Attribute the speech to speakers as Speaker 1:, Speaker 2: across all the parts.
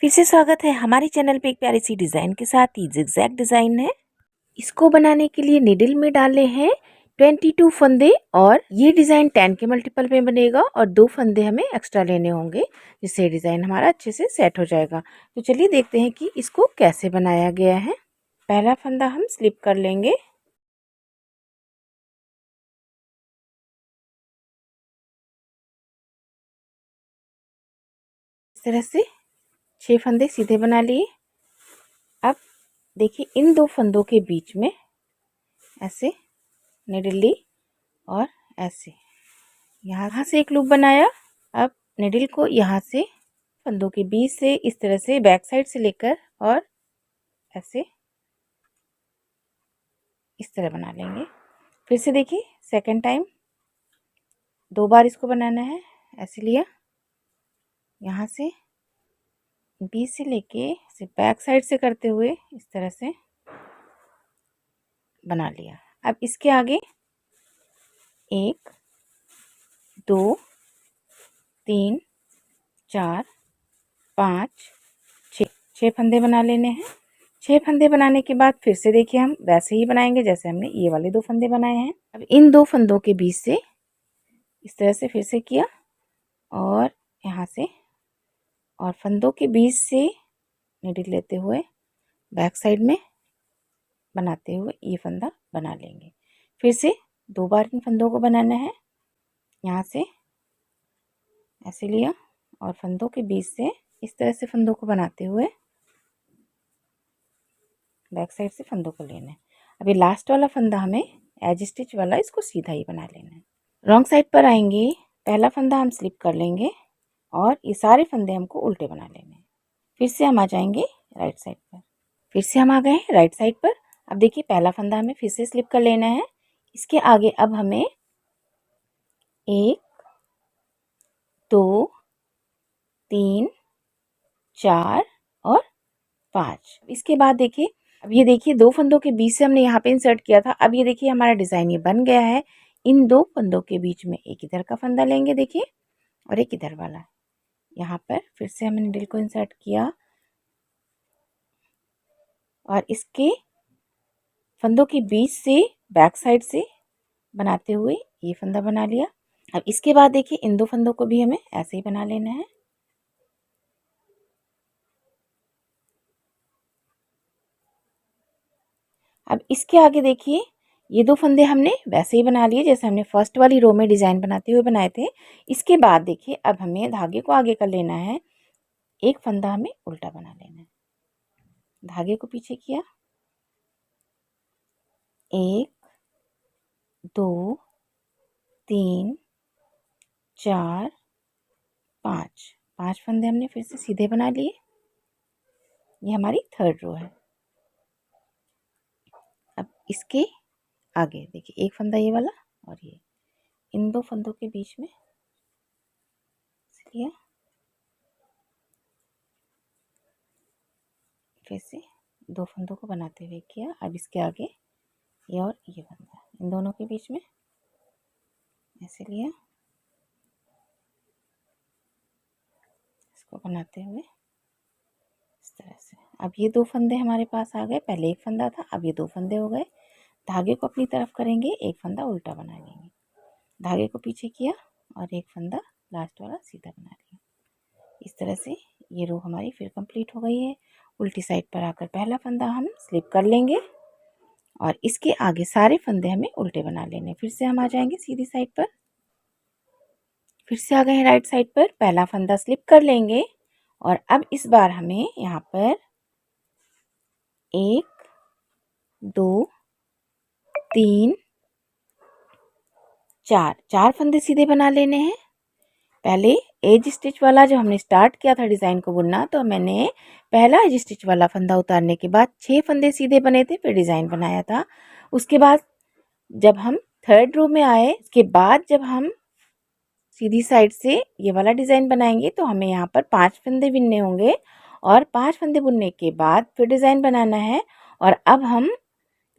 Speaker 1: फिर से स्वागत है हमारे चैनल पे एक प्यारी सी डिज़ाइन के साथ। ये जिगजैग डिज़ाइन है। इसको बनाने के लिए निडल में डाले हैं 22 फंदे और ये डिज़ाइन 10 के मल्टीपल में बनेगा और 2 फंदे हमें एक्स्ट्रा लेने होंगे जिससे डिज़ाइन हमारा अच्छे से सेट हो जाएगा। तो चलिए देखते हैं कि इसको कैसे बनाया गया है। पहला फंदा हम स्लिप कर लेंगे। इस तरह से 6 फंदे सीधे बना लिए। अब देखिए इन 2 फंदों के बीच में ऐसे निडल ली और ऐसे यहाँ से एक लूप बनाया। अब निडल को यहाँ से फंदों के बीच से इस तरह से बैक साइड से लेकर और ऐसे इस तरह बना लेंगे। फिर से देखिए सेकंड टाइम 2 बार इसको बनाना है। ऐसे लिया, यहाँ से बीच से लेके इसे बैक साइड से करते हुए इस तरह से बना लिया। अब इसके आगे 1 2 3 4 5 6 फंदे बना लेने हैं। 6 फंदे बनाने के बाद फिर से देखिए हम वैसे ही बनाएंगे जैसे हमने ये वाले 2 फंदे बनाए हैं। अब इन 2 फंदों के बीच से इस तरह से फिर से किया और यहाँ से और फंदों के बीच से नीडल लेते हुए बैक साइड में बनाते हुए ये फंदा बना लेंगे। फिर से 2 बार इन फंदों को बनाना है। यहाँ से ऐसे लिया और फंदों के बीच से इस तरह से फंदों को बनाते हुए बैक साइड से फंदों को लेना है। अभी लास्ट वाला फंदा हमें एज स्टिच वाला इसको सीधा ही बना लेना है। रॉन्ग साइड पर आएंगे, पहला फंदा हम स्लिप कर लेंगे और ये सारे फंदे हमको उल्टे बना लेने हैं। फिर से हम आ जाएंगे राइट साइड पर। फिर से हम आ गए राइट साइड पर। अब देखिए पहला फंदा हमें फिर से स्लिप कर लेना है। इसके आगे अब हमें 1 2 3 4 और 5। इसके बाद देखिए अब ये देखिए 2 फंदों के बीच से हमने यहाँ पे इंसर्ट किया था। अब ये देखिए हमारा डिज़ाइन ये बन गया है। इन 2 फंदों के बीच में एक इधर का फंदा लेंगे देखिए और एक इधर वाला। यहाँ पर फिर से हमने नीडल को इंसर्ट किया और इसके फंदों के बीच से बैक साइड से बनाते हुए ये फंदा बना लिया। अब इसके बाद देखिए इन 2 फंदों को भी हमें ऐसे ही बना लेना है। अब इसके आगे देखिए ये 2 फंदे हमने वैसे ही बना लिए जैसे हमने फर्स्ट वाली रो में डिज़ाइन बनाते हुए बनाए थे। इसके बाद देखिए अब हमें धागे को आगे कर लेना है। एक फंदा हमें उल्टा बना लेना है। धागे को पीछे किया, 1 2 3 4 5 फंदे हमने फिर से सीधे बना लिए। ये हमारी थर्ड रो है। अब इसके आगे देखिए एक फंदा ये वाला और ये इन 2 फंदों के बीच में लिया, फिर से 2 फंदों को बनाते हुए किया। अब इसके आगे ये और ये फंदा इन दोनों के बीच में ऐसे लिया, इसको बनाते हुए इस तरह से। अब ये 2 फंदे हमारे पास आ गए। पहले एक फंदा था, अब ये 2 फंदे हो गए। धागे को अपनी तरफ करेंगे, एक फंदा उल्टा बना लेंगे। धागे को पीछे किया और एक फंदा लास्ट वाला सीधा बना लिया। इस तरह से ये रो हमारी फिर कंप्लीट हो गई है। उल्टी साइड पर आकर पहला फंदा हम स्लिप कर लेंगे और इसके आगे सारे फंदे हमें उल्टे बना लेने। फिर से हम आ जाएंगे सीधी साइड पर। फिर से आ गए हैं राइट साइड पर। पहला फंदा स्लिप कर लेंगे और अब इस बार हमें यहाँ पर 1 2 3 4 फंदे सीधे बना लेने हैं। पहले एज स्टिच वाला जब हमने स्टार्ट किया था डिज़ाइन को बुनना तो मैंने पहला एज स्टिच वाला फंदा उतारने के बाद 6 फंदे सीधे बने थे, फिर डिज़ाइन बनाया था। उसके बाद जब हम थर्ड रो में आए, उसके बाद जब हम सीधी साइड से ये वाला डिज़ाइन बनाएंगे तो हमें यहाँ पर 5 फंदे बुनने होंगे और 5 फंदे बुनने के बाद फिर डिज़ाइन बनाना है। और अब हम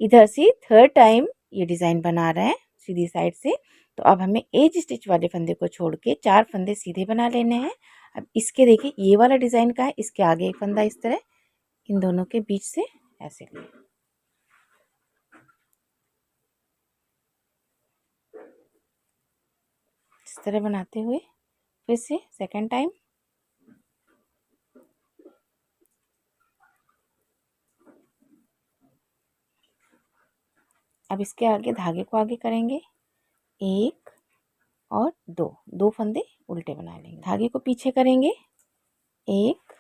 Speaker 1: इधर से थर्ड टाइम ये डिज़ाइन बना रहे हैं सीधी साइड से। तो अब हमें एज स्टिच वाले फंदे को छोड़ के 4 फंदे सीधे बना लेने हैं। अब इसके देखिए ये वाला डिज़ाइन का है, इसके आगे एक फंदा इस तरह इन दोनों के बीच से ऐसे लिए, इस तरह बनाते हुए फिर से सेकंड टाइम अब इसके आगे धागे को आगे करेंगे, एक और दो फंदे उल्टे बना लेंगे, धागे को पीछे करेंगे, एक,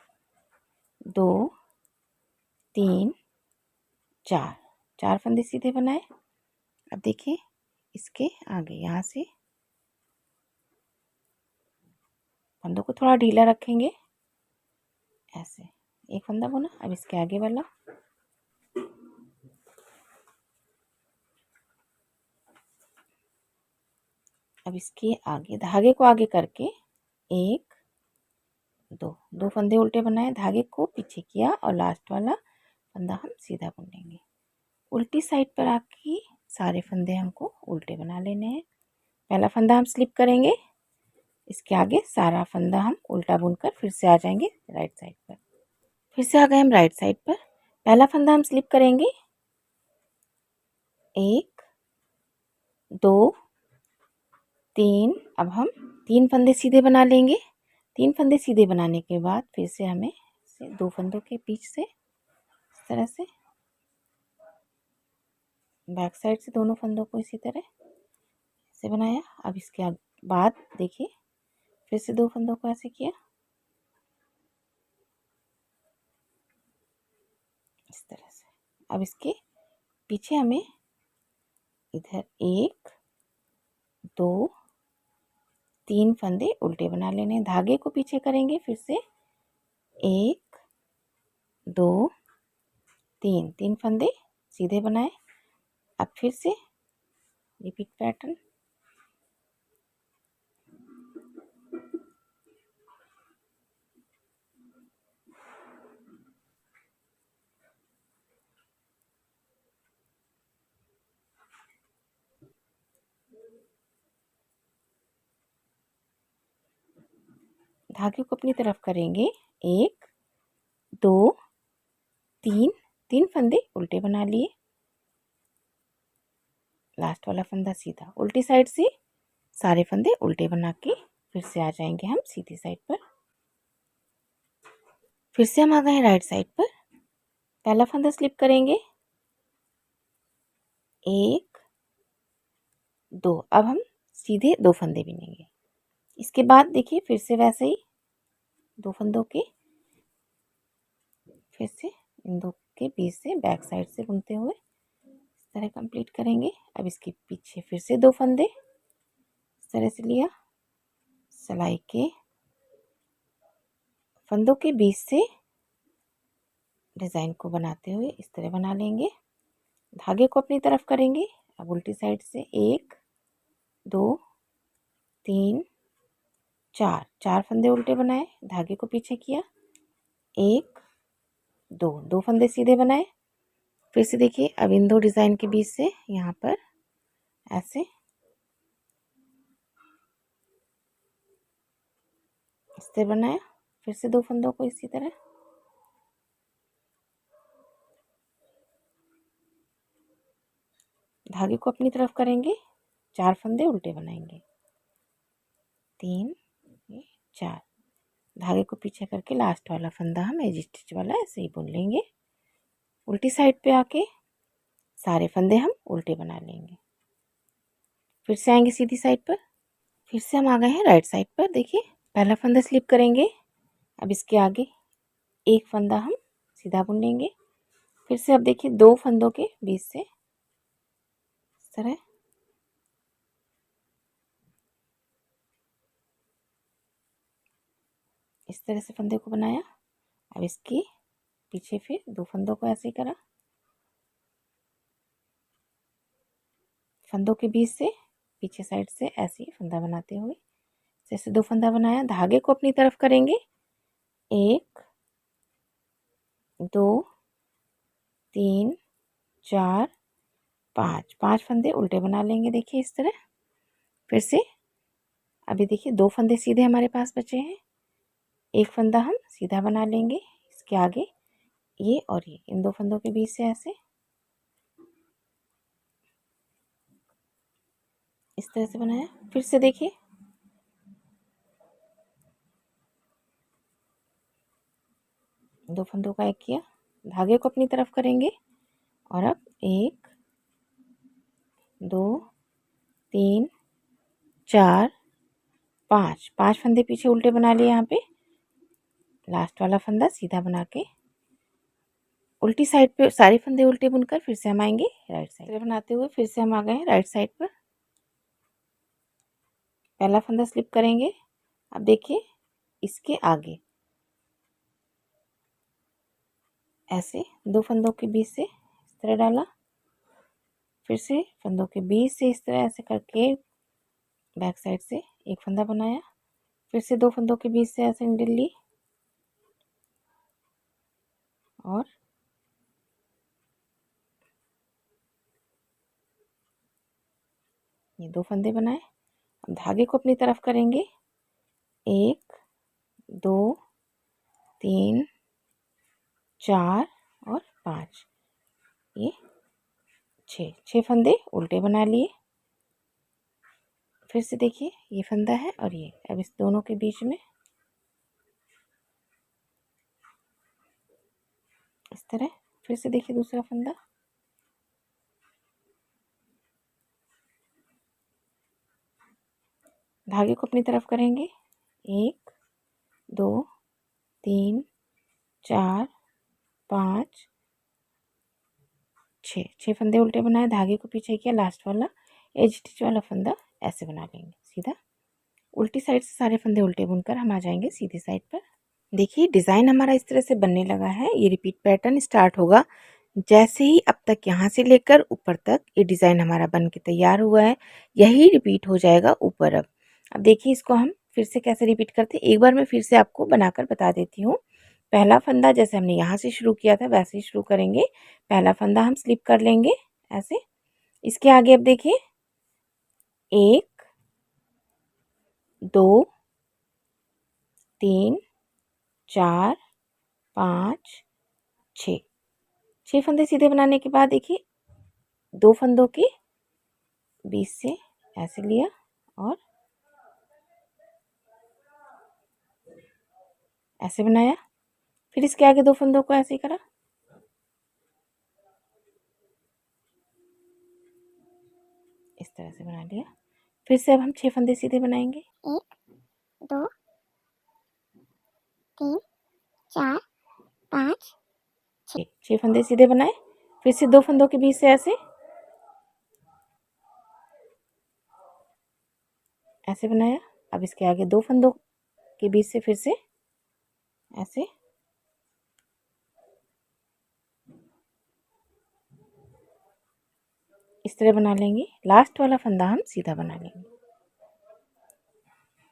Speaker 1: दो, तीन, चार फंदे सीधे बनाए। अब देखिए इसके आगे यहाँ से फंदों को थोड़ा ढीला रखेंगे, ऐसे एक फंदा बुना। अब इसके आगे वाला, अब इसके आगे धागे को आगे करके एक, दो फंदे उल्टे बनाए, धागे को पीछे किया और लास्ट वाला फंदा हम सीधा बुन लेंगे। उल्टी साइड पर आके सारे फंदे हमको उल्टे बना लेने हैं। पहला फंदा हम स्लिप करेंगे, इसके आगे सारा फंदा हम उल्टा बुनकर फिर से आ जाएंगे राइट साइड पर। फिर से आ गए हम राइट साइड पर, पहला फंदा हम स्लिप करेंगे, एक, दो, तीन। अब हम तीन फंदे सीधे बना लेंगे। तीन फंदे सीधे बनाने के बाद फिर से हमें दो फंदों के बीच से इस तरह से बैक साइड से दोनों फंदों को इसी तरह से बनाया। अब इसके बाद देखिए फिर से दो फंदों को ऐसे किया, इस तरह से। अब इसके पीछे हमें इधर एक, दो, तीन फंदे उल्टे बना लेने, धागे को पीछे करेंगे, फिर से एक, दो, तीन फंदे सीधे बनाए। अब फिर से रिपीट पैटर्न, धागे को अपनी तरफ करेंगे, एक, दो, तीन फंदे उल्टे बना लिए, लास्ट वाला फंदा सीधा, उल्टी साइड से सारे फंदे उल्टे बना के फिर से आ जाएंगे हम सीधी साइड पर। फिर से हम आ गए राइट साइड पर, पहला फंदा स्लिप करेंगे, एक, दो। अब हम सीधे दो फंदे बिनेंगे। इसके बाद देखिए फिर से वैसे ही दो फंदों के फिर से इन दो के बीच से बैक साइड से बुनते हुए इस तरह कंप्लीट करेंगे। अब इसके पीछे फिर से दो फंदे इस तरह से लिया, सिलाई के फंदों के बीच से डिज़ाइन को बनाते हुए इस तरह बना लेंगे, धागे को अपनी तरफ करेंगे। अब उल्टी साइड से एक, दो, तीन, चार फंदे उल्टे बनाए, धागे को पीछे किया, एक, दो फंदे सीधे बनाए। फिर से देखिए अब इन दो डिज़ाइन के बीच से यहाँ पर ऐसे इस तरह बनाया, फिर से दो फंदों को इसी तरह धागे को अपनी तरफ करेंगे, चार फंदे उल्टे बनाएंगे, तीन, चार, धागे को पीछे करके लास्ट वाला फंदा हम एज स्टिच वाला ऐसे ही बुन लेंगे। उल्टी साइड पे आके सारे फंदे हम उल्टे बना लेंगे, फिर से आएंगे सीधी साइड पर। फिर से हम आ गए हैं राइट साइड पर, देखिए पहला फंदा स्लिप करेंगे, अब इसके आगे एक फंदा हम सीधा बुन लेंगे। फिर से अब देखिए दो फंदों के बीच से इस तरह से फंदे को बनाया। अब इसके पीछे फिर दो फंदों को ऐसे करा, फंदों के बीच से पीछे साइड से ऐसे ही फंदा बनाते हुए जैसे दो फंदा बनाया, धागे को अपनी तरफ करेंगे, एक, दो, तीन, चार, पांच फंदे उल्टे बना लेंगे देखिए इस तरह। फिर से अभी देखिए दो फंदे सीधे हमारे पास बचे हैं, एक फंदा हम सीधा बना लेंगे इसके आगे, ये और ये इन दो फंदों के बीच से ऐसे इस तरह से बनाया। फिर से देखिए, दो फंदों का एक किया, धागे को अपनी तरफ करेंगे और अब 1 2 3 4 5 5 फंदे पीछे उल्टे बना लिए। यहाँ पे लास्ट वाला फंदा सीधा बना के उल्टी साइड पे सारे फंदे उल्टे बुनकर फिर से हम आएंगे राइट साइड बनाते हुए। फिर से हम आ गए हैं राइट साइड पर। पहला फंदा स्लिप करेंगे। अब देखिए इसके आगे ऐसे दो फंदों के बीच से इस तरह डाला, फिर से फंदों के बीच से इस तरह ऐसे करके बैक साइड से एक फंदा बनाया, फिर से दो फंदों के बीच से ऐसे निडल ली और ये दो फंदे बनाए। अब धागे को अपनी तरफ करेंगे, 1 2 3 4 और 5, ये 6 फंदे उल्टे बना लिए। फिर से देखिए ये फंदा है और ये, अब इस दोनों के बीच में इस तरह। फिर से देखिए दूसरा फंदा, धागे को अपनी तरफ करेंगे, 1 2 3 4 5 6 फंदे उल्टे बनाए, धागे को पीछे किया, लास्ट वाला एज स्टिच वाला फंदा ऐसे बना लेंगे सीधा। उल्टी साइड से सारे फंदे उल्टे बुनकर हम आ जाएंगे सीधी साइड पर। देखिए डिज़ाइन हमारा इस तरह से बनने लगा है। ये रिपीट पैटर्न स्टार्ट होगा जैसे ही अब तक यहाँ से लेकर ऊपर तक ये डिज़ाइन हमारा बन के तैयार हुआ है, यही रिपीट हो जाएगा ऊपर। अब देखिए इसको हम फिर से कैसे रिपीट करते हैं, एक बार मैं फिर से आपको बनाकर बता देती हूँ। पहला फंदा जैसे हमने यहाँ से शुरू किया था वैसे ही शुरू करेंगे। पहला फंदा हम स्लिप कर लेंगे ऐसे, इसके आगे अब देखिए 1 2 3 4 5 6 फंदे सीधे बनाने के बाद देखिए दो फंदों के बीच से ऐसे लिया और ऐसे बनाया, फिर इसके आगे दो फंदों को ऐसे ही करा, इस तरह से बना लिया। फिर से अब हम 6 फंदे सीधे बनाएंगे,
Speaker 2: 1 2 3 4 5
Speaker 1: 6 फंदे सीधे बनाए, फिर से दो फंदों के बीच से ऐसे ऐसे बनाया। अब इसके आगे दो फंदों के बीच से फिर से ऐसे, इस तरह बना लेंगे। लास्ट वाला फंदा हम सीधा बना लेंगे।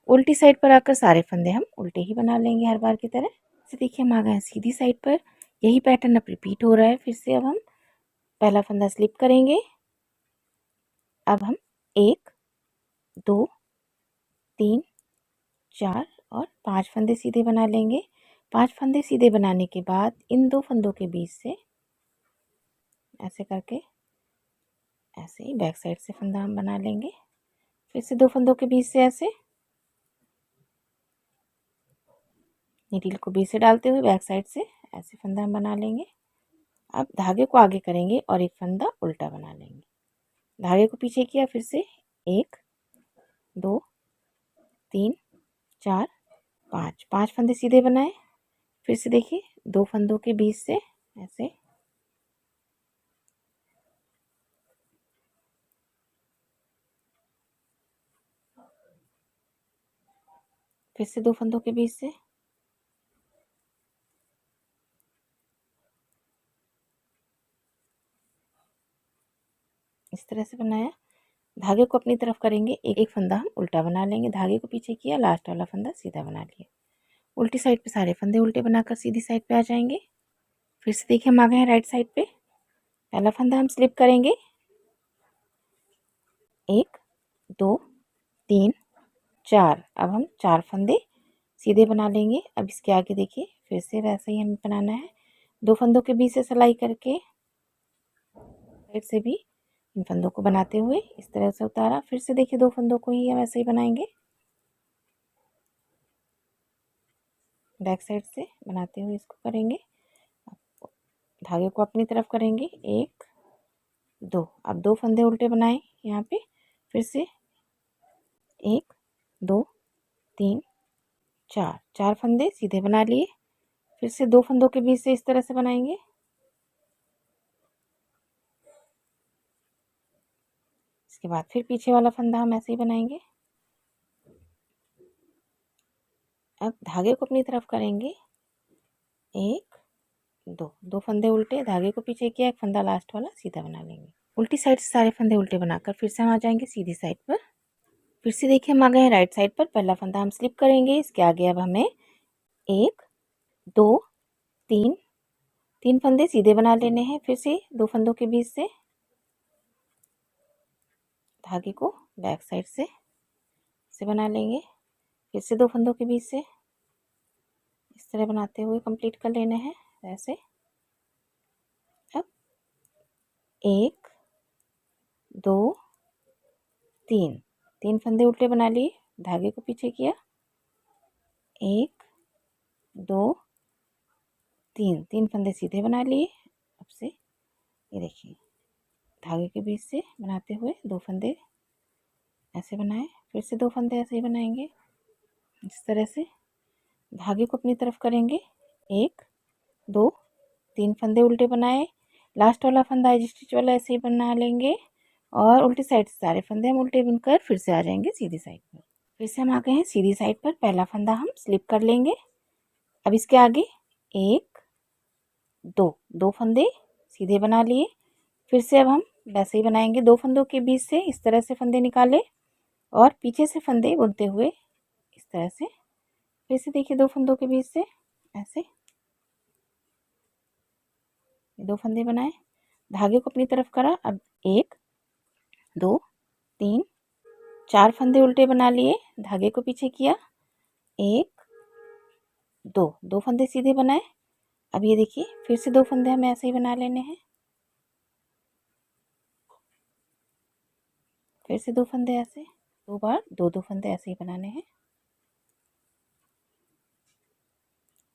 Speaker 1: उल्टी साइड पर आकर सारे फंदे हम उल्टे ही बना लेंगे हर बार की तरह। से देखिए हम आ गए हैं सीधी साइड पर, यही पैटर्न अब रिपीट हो रहा है। फिर से अब हम पहला फंदा स्लिप करेंगे। अब हम 1 2 3 4 और 5 फंदे सीधे बना लेंगे। 5 फंदे सीधे बनाने के बाद इन दो फंदों के बीच से ऐसे करके ऐसे ही बैक साइड से फंदा हम बना लेंगे। फिर से दो फंदों के बीच से ऐसे नीडल को बीच से डालते हुए बैक साइड से ऐसे फंदा हम बना लेंगे। अब धागे को आगे करेंगे और एक फंदा उल्टा बना लेंगे। धागे को पीछे किया, फिर से 1 2 3 4 5 फंदे सीधे बनाए। फिर से देखिए दो फंदों के बीच से ऐसे फिर से दो फंदों के बीच से इस तरह से बनाया। धागे को अपनी तरफ करेंगे, एक फंदा हम उल्टा बना लेंगे। धागे को पीछे किया, लास्ट वाला फंदा सीधा बना लिया। उल्टी साइड पे सारे फंदे उल्टे बनाकर सीधी साइड पे आ जाएंगे। फिर से देखिए हम आ गए हैं राइट साइड पे। पहला फंदा हम स्लिप करेंगे, 1 2 3 4। अब हम 4 फंदे सीधे बना लेंगे। अब इसके आगे देखिए फिर से वैसे ही हमें बनाना है। 2 फंदों के बीच से सिलाई करके साइड से भी इन फंदों को बनाते हुए इस तरह से उतारा। फिर से देखिए 2 फंदों को ही हम ऐसे ही बनाएंगे, बैक साइड से बनाते हुए इसको करेंगे। धागे को अपनी तरफ करेंगे, 1 2। अब 2 फंदे उल्टे बनाए यहाँ पे, फिर से 1 2 3 4 4 फंदे सीधे बना लिए। फिर से 2 फंदों के बीच से इस तरह से बनाएंगे। इसके बाद फिर पीछे वाला फंदा हम ऐसे ही बनाएंगे। अब धागे को अपनी तरफ करेंगे, 1 2 फंदे उल्टे, धागे को पीछे किया, एक फंदा लास्ट वाला सीधा बना लेंगे। उल्टी साइड से सारे फंदे उल्टे बनाकर फिर से हम आ जाएंगे सीधी साइड पर। फिर से देखिए हम आ गए हैं राइट साइड पर। पहला फंदा हम स्लिप करेंगे, इसके आगे अब हमें 1 2 3 3 फंदे सीधे बना लेने हैं। फिर से 2 फंदों के बीच से धागे को बैक साइड से बना लेंगे। फिर से 2 फंदों के बीच से इस तरह बनाते हुए कंप्लीट कर लेने हैं ऐसे। अब 1 2 3 3 फंदे उल्टे बना लिए, धागे को पीछे किया, 1 2 3 3 फंदे सीधे बना लिए। अब से ये देखिए धागे के बीच से बनाते हुए 2 फंदे ऐसे बनाए। फिर से 2 फंदे ऐसे ही बनाएंगे इस तरह से। धागे को अपनी तरफ करेंगे, 1 2 3 फंदे उल्टे बनाए। लास्ट वाला फंदा एज स्टिच वाला ऐसे ही बना लेंगे और उल्टी साइड से सारे फंदे हम उल्टे बुनकर फिर से आ जाएंगे सीधी साइड पर। फिर से हम आ गए हैं सीधी साइड पर। पहला फंदा हम स्लिप कर लेंगे। अब इसके आगे 1 2 फंदे सीधे बना लिए। फिर से अब हम वैसे ही बनाएंगे, 2 फंदों के बीच से इस तरह से फंदे निकाले और पीछे से फंदे बुनते हुए इस तरह से। फिर से देखिए 2 फंदों के बीच से ऐसे 2 फंदे बनाए, धागे को अपनी तरफ करा। अब 1 2 3 4 फंदे उल्टे बना लिए, धागे को पीछे किया, 1 2 फंदे सीधे बनाए। अब ये देखिए फिर से 2 फंदे हमें ऐसे ही बना लेने हैं। फिर से 2 फंदे ऐसे, 2 बार 2 फंदे ऐसे ही बनाने हैं।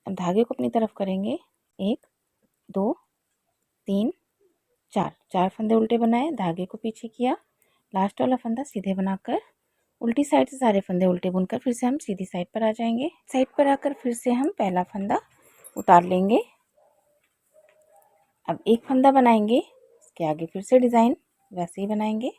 Speaker 1: अब धागे को अपनी तरफ करेंगे, 1 2 3 4 4 फंदे उल्टे बनाए, धागे को पीछे किया, लास्ट वाला फंदा सीधे बनाकर उल्टी साइड से सारे फंदे उल्टे बुनकर फिर से हम सीधी साइड पर आ जाएंगे। साइड पर आकर फिर से हम पहला फंदा उतार लेंगे। अब एक फंदा बनाएंगे, इसके आगे फिर से डिज़ाइन वैसे ही बनाएंगे।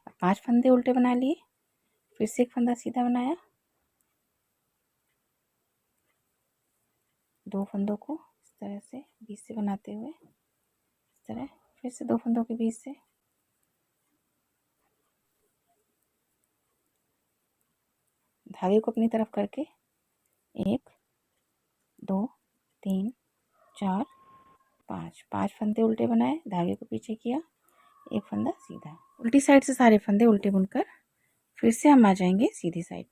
Speaker 1: अब 5 फंदे उल्टे बना लिए, फिर से एक फंदा सीधा बनाया, 2 फंदों को इस तरह से बीच से बनाते हुए इस तरह, फिर से 2 फंदों के बीच से धागे को अपनी तरफ करके 1 2 3 4 5 5 फंदे उल्टे बनाए, धागे को पीछे किया, एक फंदा सीधा, उल्टी साइड से सारे फंदे उल्टे बुनकर फिर से हम आ जाएंगे सीधी साइड।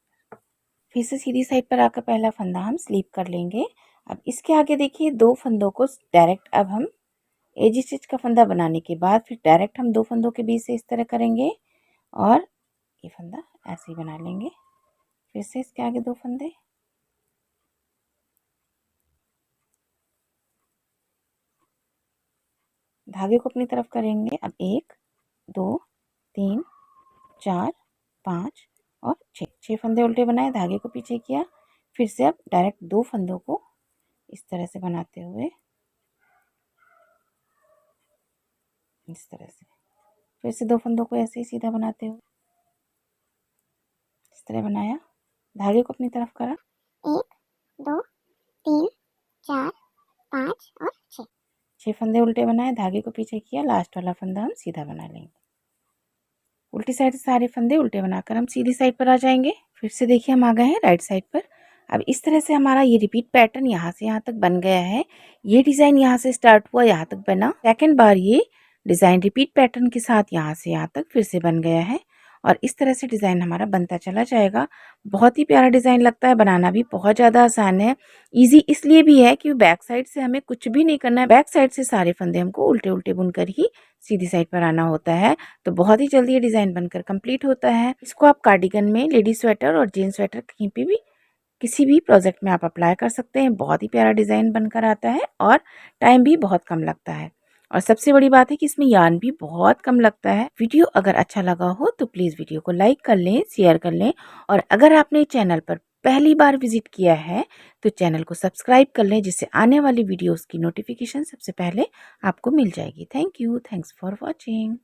Speaker 1: फिर से सीधी साइड पर आकर पहला फंदा हम स्लीप कर लेंगे। अब इसके आगे देखिए 2 फंदों को डायरेक्ट अब हम एज स्टिच का फंदा बनाने के बाद फिर डायरेक्ट हम 2 फंदों के बीच से इस तरह करेंगे और ये फंदा ऐसे ही बना लेंगे। फिर से इसके आगे 2 फंदे, धागे को अपनी तरफ करेंगे। अब 1 2 3 4 5 और 6 फंदे उल्टे बनाए, धागे को पीछे किया। फिर से अब डायरेक्ट 2 फंदों को इस तरह से बनाते हुए इस तरह से फिर से 2 फंदों को ऐसे ही सीधा बनाते हुए इस तरह बनाया, धागे को अपनी तरफ करा,
Speaker 2: 1 2 3 4 5 और 6
Speaker 1: 6 फंदे उल्टे बनाए, धागे को पीछे किया, लास्ट वाला फंदा हम सीधा बना लेंगे। उल्टी साइड से सारे फंदे उल्टे बनाकर हम सीधी साइड पर आ जाएंगे। फिर से देखिए हम आ गए हैं राइट साइड पर। अब इस तरह से हमारा ये रिपीट पैटर्न यहाँ से यहाँ तक बन गया है। ये डिज़ाइन यहाँ से स्टार्ट हुआ, यहाँ तक बना। सेकेंड बार ये डिज़ाइन रिपीट पैटर्न के साथ यहाँ से यहाँ तक फिर से बन गया है और इस तरह से डिज़ाइन हमारा बनता चला जाएगा। बहुत ही प्यारा डिज़ाइन लगता है, बनाना भी बहुत ज़्यादा आसान है। ईजी इसलिए भी है कि बैक साइड से हमें कुछ भी नहीं करना है। बैक साइड से सारे फंदे हमको उल्टे उल्टे बुनकर ही सीधी साइड पर आना होता है, तो बहुत ही जल्दी ये डिज़ाइन बनकर कंप्लीट होता है। इसको आप कार्डिगन में, लेडी स्वेटर और जेंट्स स्वेटर कहीं पे भी किसी भी प्रोजेक्ट में आप अप्लाई कर सकते हैं। बहुत ही प्यारा डिज़ाइन बनकर आता है और टाइम भी बहुत कम लगता है और सबसे बड़ी बात है कि इसमें यार्न भी बहुत कम लगता है। वीडियो अगर अच्छा लगा हो तो प्लीज़ वीडियो को लाइक कर लें, शेयर कर लें और अगर आपने चैनल पर पहली बार विजिट किया है तो चैनल को सब्सक्राइब कर लें, जिससे आने वाली वीडियोस की नोटिफिकेशन सबसे पहले आपको मिल जाएगी। Thank you, thanks for watching.